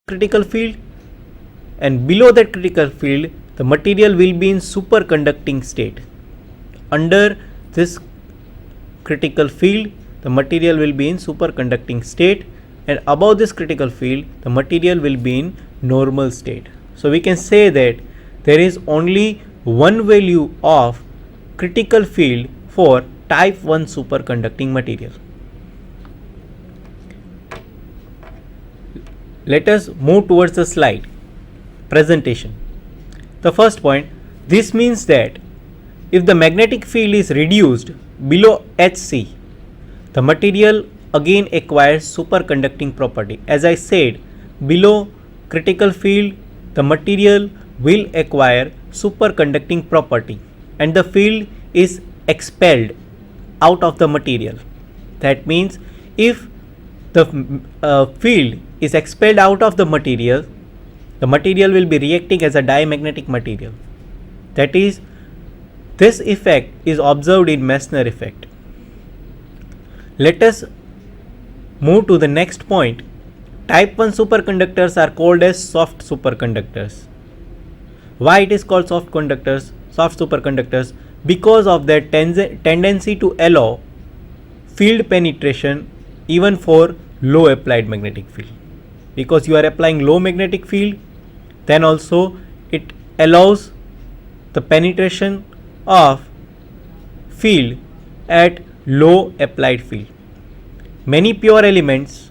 critical field, and below that critical field the material will be in superconducting state. Under this critical field the material will be in superconducting state, and above this critical field the material will be in normal state. So we can say that there is only one value of critical field for type 1 superconducting material. Let us move towards the slide presentation. The first point, this means that if the magnetic field is reduced below Hc, the material again acquires superconducting property. As I said, below critical field the material will acquire superconducting property and the field is expelled out of the material. That means if the field is expelled out of the material will be reacting as a diamagnetic material. That is, this effect is observed in Meissner effect. Let us move to the next point. Type 1 superconductors are called as soft superconductors. Why it is called soft superconductors? Because of their tendency to allow field penetration even for low applied magnetic field. Because you are applying low magnetic field, then also it allows the penetration of field at low applied field. Many pure elements,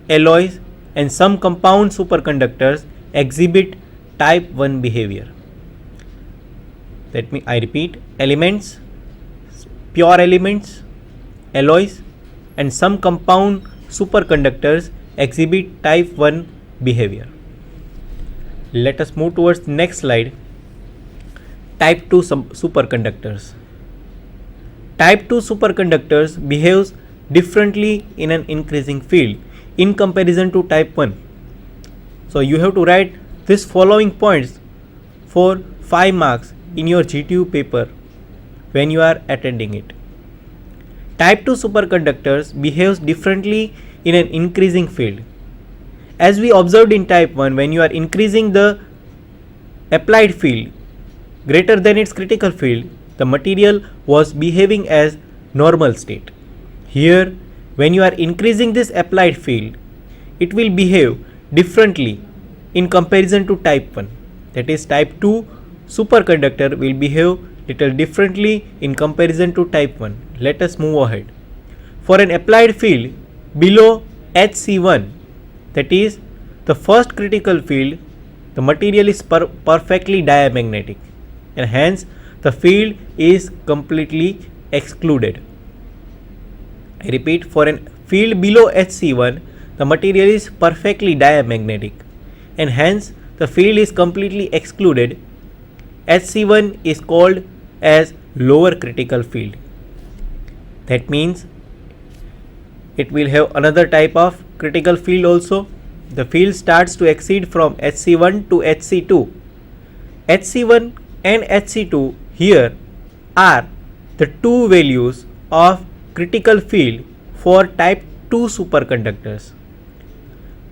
alloys and some compound superconductors exhibit type 1 behavior. I repeat, elements, pure elements, alloys and some compound superconductors exhibit type 1 behavior. Let us move towards the next slide. Type 2 superconductors. Type 2 superconductors behaves differently in an increasing field in comparison to type 1. So you have to write this following points for 5 marks in your GTU paper when you are attending it. Type 2 superconductors behaves differently in an increasing field. As we observed in type 1, when you are increasing the applied field greater than its critical field, the material was behaving as normal state. Here, when you are increasing this applied field, it will behave differently in comparison to type 1. That is, type 2 superconductor will behave little differently in comparison to type 1. Let us move ahead. For an applied field below Hc1, that is the first critical field, the material is perfectly diamagnetic and hence the field is completely excluded. I repeat, for an field below Hc1, the material is perfectly diamagnetic and hence the field is completely excluded. Hc1 is called as lower critical field. That means it will have another type of critical field also. The field starts to exceed from Hc1 to Hc2. Hc1 and Hc2 here are the two values of critical field for type 2 superconductors.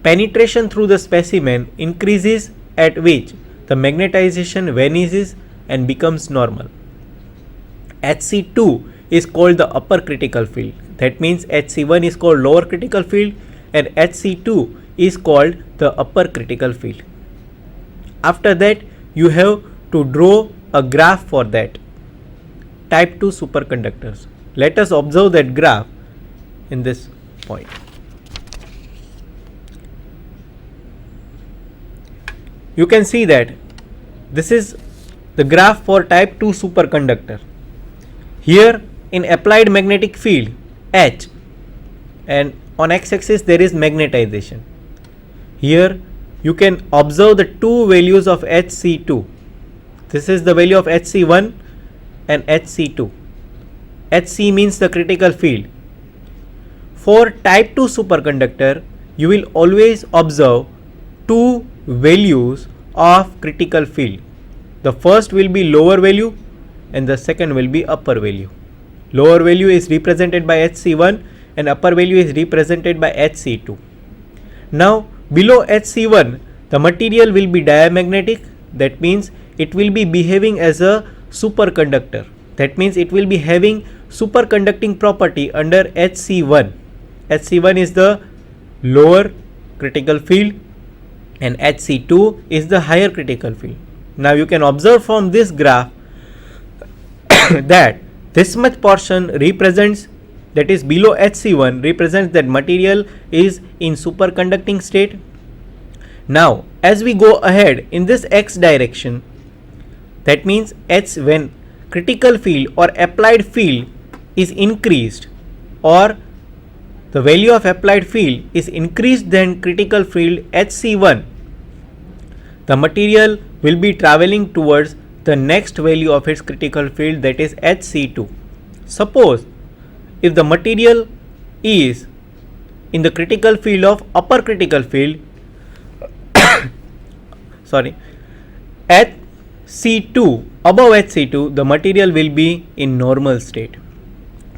Penetration through the specimen increases, at which the magnetization vanishes and becomes normal. Hc2 is called the upper critical field. That means Hc1 is called lower critical field and Hc2 is called the upper critical field. After that, you have to draw a graph for that type 2 superconductors. Let us observe that graph in this point. You can see that this is the graph for type 2 superconductor. Here in applied magnetic field H, and on x-axis there is magnetization. Here you can observe the two values of Hc2. This is the value of Hc1 and Hc2. Hc means the critical field. For type 2 superconductor, you will always observe two values of critical field. The first will be lower value and the second will be upper value. Lower value is represented by Hc1 and upper value is represented by Hc2. Now Below HC1, the material will be diamagnetic. That means it will be behaving as a superconductor. That means it will be having superconducting property under HC1. HC1 is the lower critical field and HC2 is the higher critical field. Now you can observe from this graph that this much portion represents, that is below HC1, represents that material is in superconducting state. Now as we go ahead in this x direction, that means when critical field or applied field is increased, or the value of applied field is increased than critical field HC1, the material will be traveling towards the next value of its critical field, that is HC2. Suppose if the material is in the critical field of upper critical field HC2, above HC2, the material will be in normal state.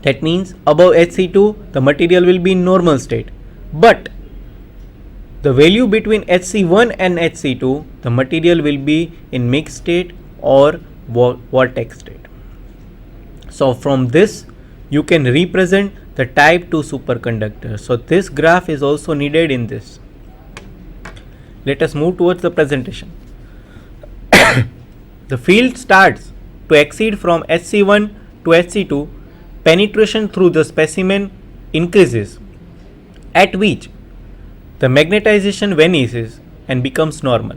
That means above HC2 the material will be in normal state, but the value between HC1 and HC2, the material will be in mixed state or vortex state. So from this you can represent the type 2 superconductor. So this graph is also needed in this. Let us move towards the presentation. The field starts to exceed from HC1 to HC2, penetration through the specimen increases, at which the magnetization vanishes and becomes normal,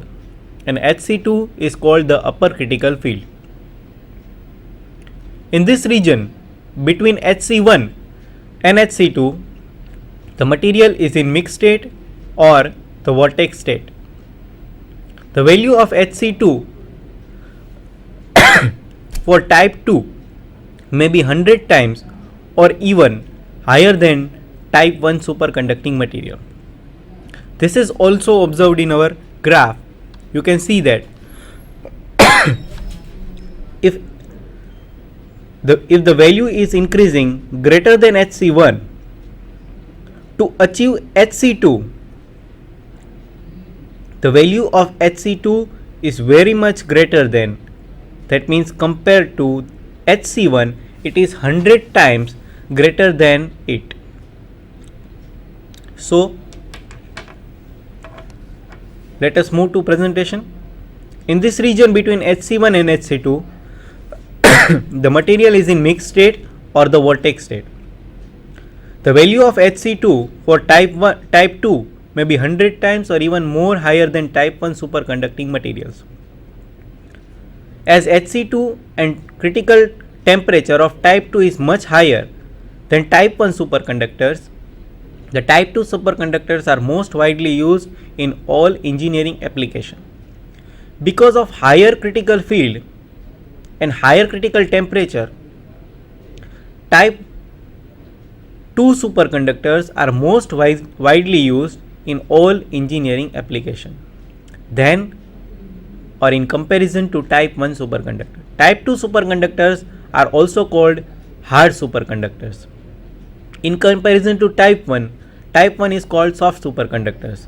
and HC2 is called the upper critical field. In this region between HC1 and HC2, the material is in mixed state or the vortex state. The value of HC2 for type 2 may be 100 times or even higher than type 1 superconducting material. This is also observed in our graph. You can see that if the value is increasing greater than HC1, to achieve HC2, the value of HC2 is very much greater than, that means compared to HC1, it is 100 times greater than it. So let us move to presentation. In this region between HC1 and HC2, the material is in mixed state or the vortex state. The value of HC2 for type 2 may be 100 times or even more higher than type 1 superconducting materials. As HC2 and critical temperature of type 2 is much higher than type 1 superconductors, the type 2 superconductors are most widely used in all engineering applications. Because of higher critical field and higher critical temperature, type 2 superconductors are most widely used in all engineering applications than or in comparison to type 1 superconductor. Type 2 superconductors are also called hard superconductors. In comparison to type 1 is called soft superconductors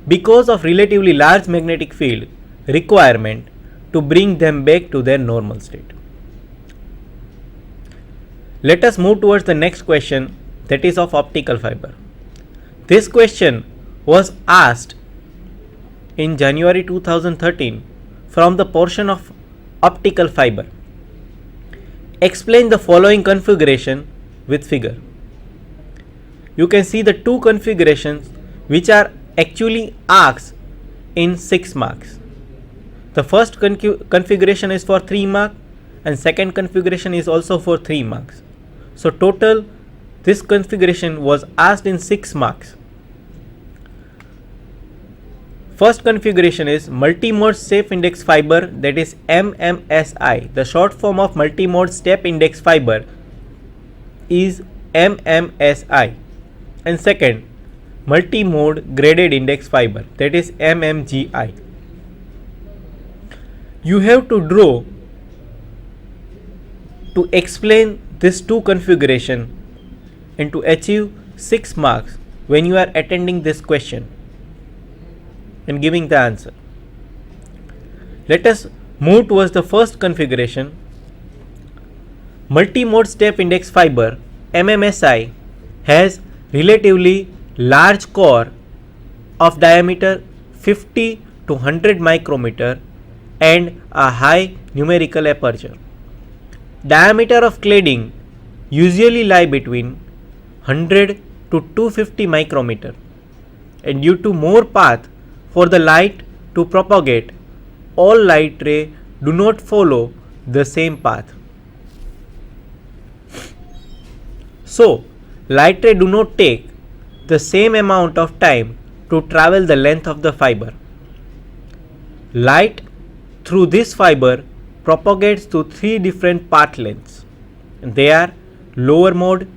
because of relatively large magnetic field requirement to bring them back to their normal state. Let us move towards the next question, that is of optical fiber. This question was asked in January 2013 from the portion of optical fiber. Explain the following configuration with figure. You can see the two configurations which are actually asked in 6 marks. The first configuration is for 3 marks and second configuration is also for 3 marks. So total this configuration was asked in 6 marks. First configuration is multimode step index fiber, that is MMSI. The short form of multimode step index fiber is MMSI. And second, multimode graded index fiber, that is MMGI. You have to draw to explain this two configuration and to achieve 6 marks when you are attending this question. and giving the answer. Let us move towards the first configuration. Multi-mode step index fiber MMSI has relatively large core of diameter 50 to 100 micrometer and a high numerical aperture. Diameter of cladding usually lie between 100 to 250 micrometer, and due to more path for the light to propagate, all light ray do not follow the same path. So, light ray do not take the same amount of time to travel the length of the fiber. Light through this fiber propagates to three different path lengths. They are lower mode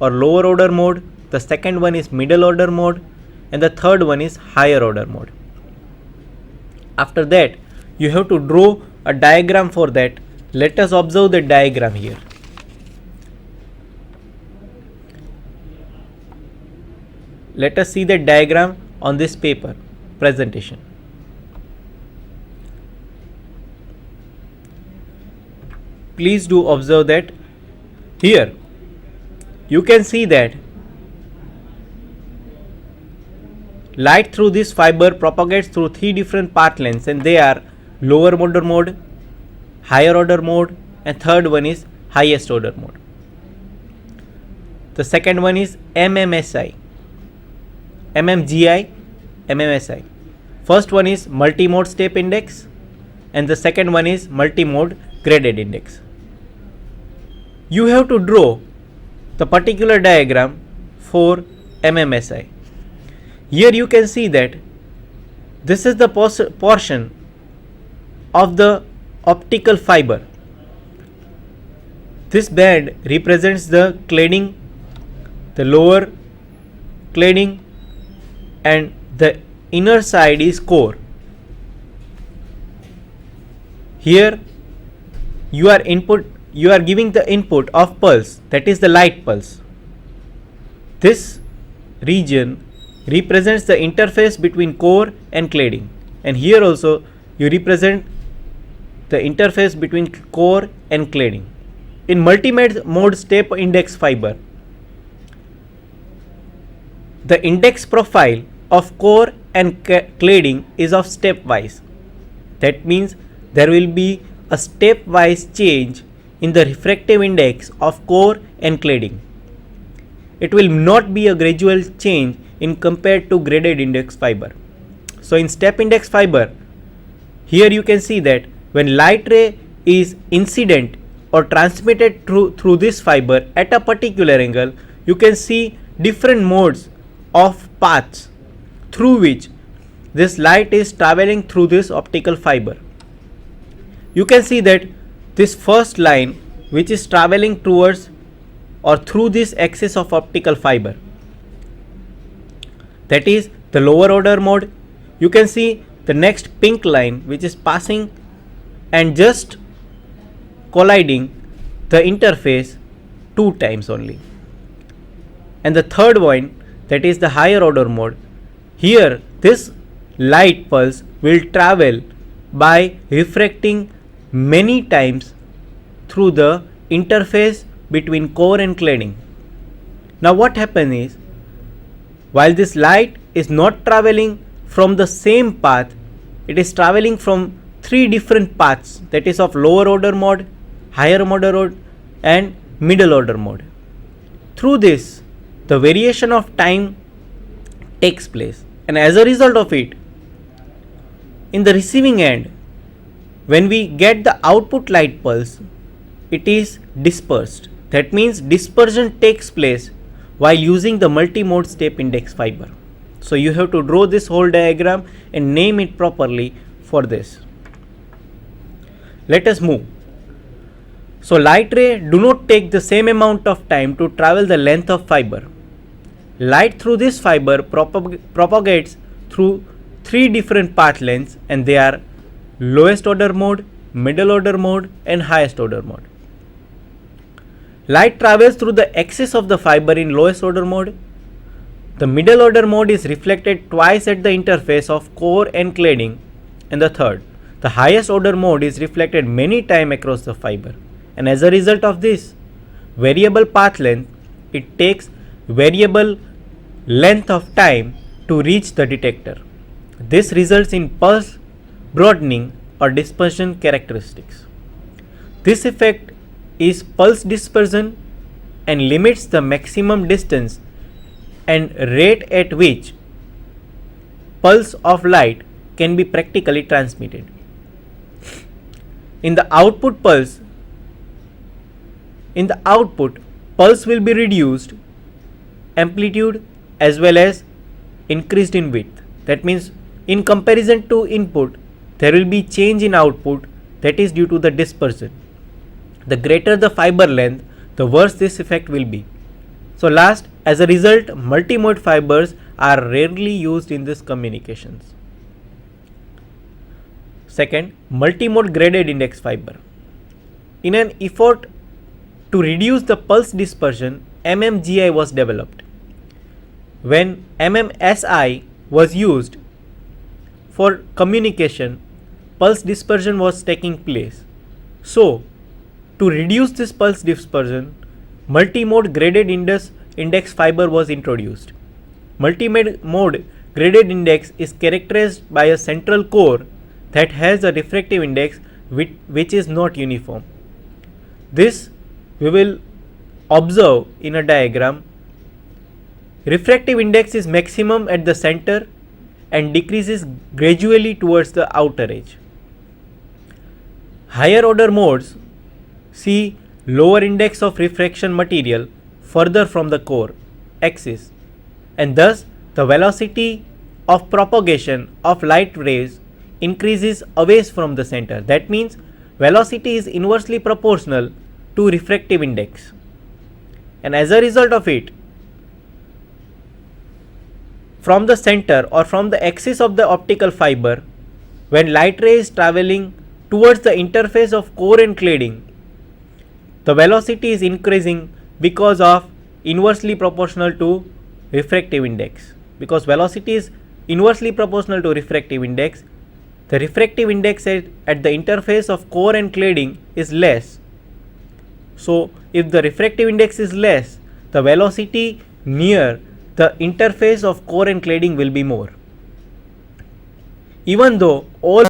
or lower order mode, the second one is middle order mode, and the third one is higher order mode. After that, you have to draw a diagram for that. Let us observe the diagram here. Let us see the diagram on this paper presentation. Please do observe that here you can see that light through this fiber propagates through three different path lengths, and they are lower order mode, higher order mode, and third one is highest order mode. The second one is MMSI, MMGI, MMSI. First one is multi-mode step index and the second one is multi-mode graded index. You have to draw the particular diagram for MMSI. Here you can see that this is the portion of the optical fiber. This band represents the cladding, the lower cladding, and the inner side is core. Here you are giving the input of pulse, that is the light pulse. This region represents the interface between core and cladding, and here also you represent the interface between core and cladding. In multi-mode step index fiber, the index profile of core and cladding is of stepwise. That means there will be a stepwise change in the refractive index of core and cladding. It will not be a gradual change in compared to graded index fiber. So in step index fiber, here you can see that when light ray is incident or transmitted through this fiber at a particular angle, you can see different modes of paths through which this light is traveling through this optical fiber. You can see that this first line which is traveling towards or through this axis of optical fiber, that is the lower order mode. You can see the next pink line which is passing and just colliding the interface 2 times only. And the third one, that is the higher order mode. Here this light pulse will travel by refracting many times through the interface between core and cladding. Now what happens is, while this light is not traveling from the same path, it is traveling from 3 different paths, that is of lower order mode, higher order mode, and middle order mode. Through this, the variation of time takes place, and as a result of it, in the receiving end, when we get the output light pulse, it is dispersed. That means dispersion takes place while using the multi-mode step index fiber. So you have to draw this whole diagram and name it properly for this. Let us move. So light ray do not take the same amount of time to travel the length of fiber. Light through this fiber propagates through 3 different path lengths, and they are lowest order mode, middle order mode, and highest order mode. Light travels through the axis of the fiber in lowest order mode. The middle order mode is reflected twice at the interface of core and cladding, and the third, the highest order mode is reflected many times across the fiber. And as a result of this variable path length, it takes variable length of time to reach the detector. This results in pulse broadening or dispersion characteristics. This effect is pulse dispersion and limits the maximum distance and rate at which pulse of light can be practically transmitted. In the output, pulse will be reduced amplitude as well as increased in width. That means in comparison to input, there will be change in output, that is due to the dispersion. The greater the fiber length, the worse this effect will be. So last, as a result, multimode fibers are rarely used in these communications. Second, multimode graded index fiber. In an effort to reduce the pulse dispersion, MMGI was developed. When MMSI was used for communication, pulse dispersion was taking place. So, to reduce this pulse dispersion, multimode graded index fiber was introduced. Multimode graded index is characterized by a central core that has a refractive index which is not uniform. This we will observe in a diagram. Refractive index is maximum at the center and decreases gradually towards the outer edge. Higher order modes see lower index of refraction material further from the core axis, and thus the velocity of propagation of light rays increases away from the center. That means velocity is inversely proportional to refractive index, and as a result of it, from the center or from the axis of the optical fiber, when light ray is traveling towards the interface of core and cladding, the velocity is increasing because of inversely proportional to refractive index. Because velocity is inversely proportional to refractive index, the refractive index at the interface of core and cladding is less. So, if the refractive index is less, the velocity near the interface of core and cladding will be more. Even though all